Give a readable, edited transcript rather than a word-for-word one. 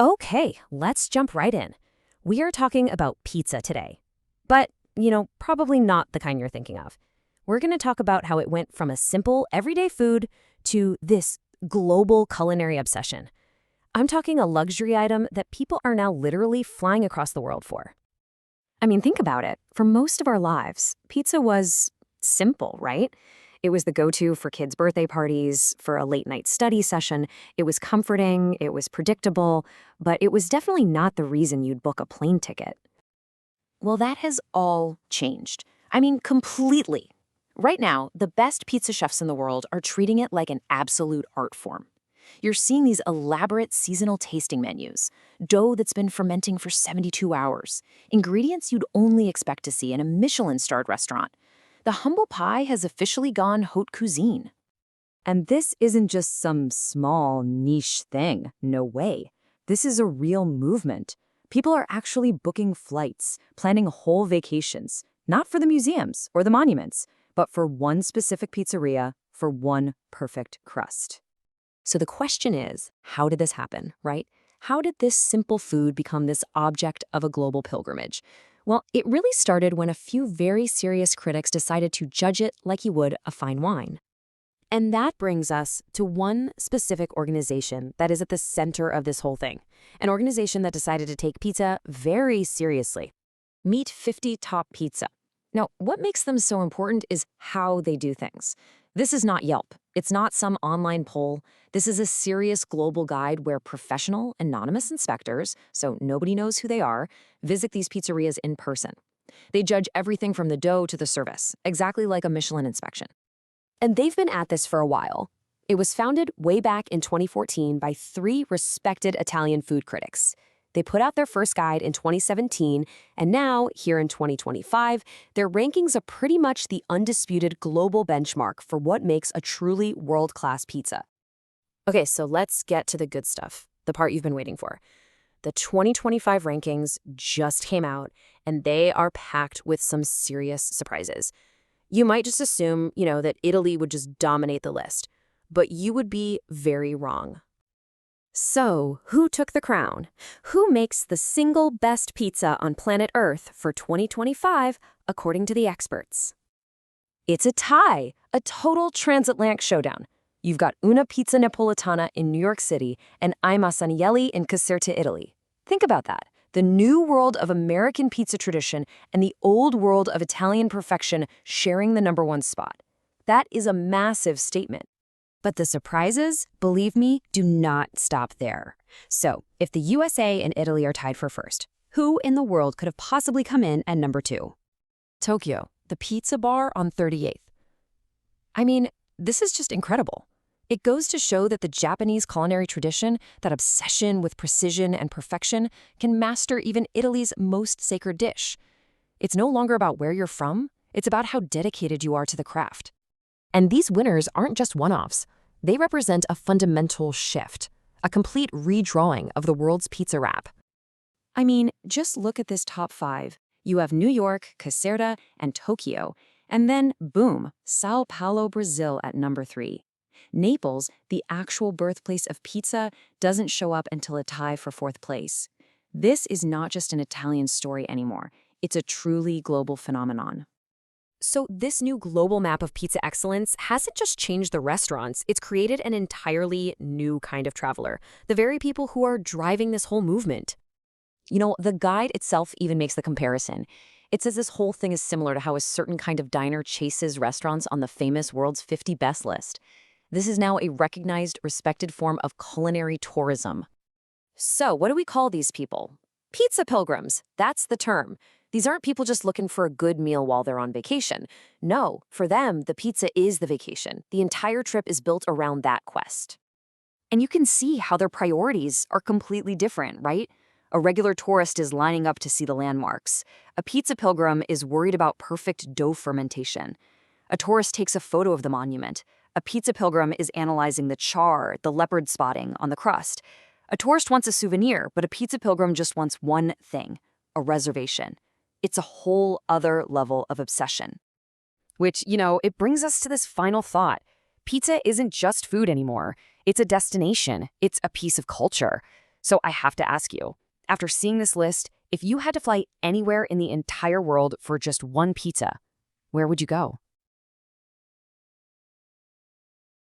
Okay, let's jump right in. We are talking about pizza today. But, probably not the kind you're thinking of. We're going to talk about how it went from a simple, everyday food to this global culinary obsession. I'm talking a luxury item that people are now literally flying across the world for. I mean, think about it. For most of our lives, pizza was simple, right? It was the go-to for kids' birthday parties, for a late-night study session. It was comforting, it was predictable, but it was definitely not the reason you'd book a plane ticket. Well, that has all changed. I mean, completely. Right now, the best pizza chefs in the world are treating it like an absolute art form. You're seeing these elaborate seasonal tasting menus, dough that's been fermenting for 72 hours, ingredients you'd only expect to see in a Michelin-starred restaurant. The humble pie has officially gone haute cuisine. And this isn't just some small niche thing. No way. This is a real movement. People are actually booking flights, planning whole vacations, not for the museums or the monuments, but for one specific pizzeria for one perfect crust. So the question is, how did this happen, right? How did this simple food become this object of a global pilgrimage? Well, it really started when a few very serious critics decided to judge it like you would a fine wine. And that brings us to one specific organization that is at the center of this whole thing. An organization that decided to take pizza very seriously. Meet 50 Top Pizza. Now, what makes them so important is how they do things. This is not Yelp. It's not some online poll. This is a serious global guide where professional, anonymous inspectors, so nobody knows who they are, visit these pizzerias in person. They judge everything from the dough to the service, exactly like a Michelin inspection. And they've been at this for a while. It was founded way back in 2014 by three respected Italian food critics. They put out their first guide in 2017, and now, here in 2025, their rankings are pretty much the undisputed global benchmark for what makes a truly world-class pizza. Okay, so let's get to the good stuff, the part you've been waiting for. The 2025 rankings just came out, and they are packed with some serious surprises. You might just assume, that Italy would just dominate the list, but you would be very wrong. So, who took the crown? Who makes the single best pizza on planet Earth for 2025, according to the experts? It's a tie, a total transatlantic showdown. You've got Una Pizza Napoletana in New York City and Aima Sanielli in Caserta, Italy. Think about that. The new world of American pizza tradition and the old world of Italian perfection sharing the #1 spot. That is a massive statement. But the surprises, believe me, do not stop there. So, if the USA and Italy are tied for first, who in the world could have possibly come in at #2? Tokyo, the pizza bar on 38th. I mean, this is just incredible. It goes to show that the Japanese culinary tradition, that obsession with precision and perfection, can master even Italy's most sacred dish. It's no longer about where you're from, it's about how dedicated you are to the craft. And these winners aren't just one-offs. They represent a fundamental shift, a complete redrawing of the world's pizza rap. I mean, just look at this top 5. You have New York, Caserta, and Tokyo, and then, boom, São Paulo, Brazil at #3. Naples, the actual birthplace of pizza, doesn't show up until a tie for 4th place. This is not just an Italian story anymore. It's a truly global phenomenon. So this new global map of pizza excellence hasn't just changed the restaurants, it's created an entirely new kind of traveler, the very people who are driving this whole movement. The guide itself even makes the comparison. It says this whole thing is similar to how a certain kind of diner chases restaurants on the famous world's 50 best list. This is now a recognized, respected form of culinary tourism. So what do we call these people? Pizza pilgrims, that's the term. These aren't people just looking for a good meal while they're on vacation. No, for them, the pizza is the vacation. The entire trip is built around that quest. And you can see how their priorities are completely different, right? A regular tourist is lining up to see the landmarks. A pizza pilgrim is worried about perfect dough fermentation. A tourist takes a photo of the monument. A pizza pilgrim is analyzing the char, the leopard spotting on the crust. A tourist wants a souvenir, but a pizza pilgrim just wants one thing, a reservation. It's a whole other level of obsession. Which, it brings us to this final thought. Pizza isn't just food anymore. It's a destination. It's a piece of culture. So I have to ask you, after seeing this list, if you had to fly anywhere in the entire world for just one pizza, where would you go?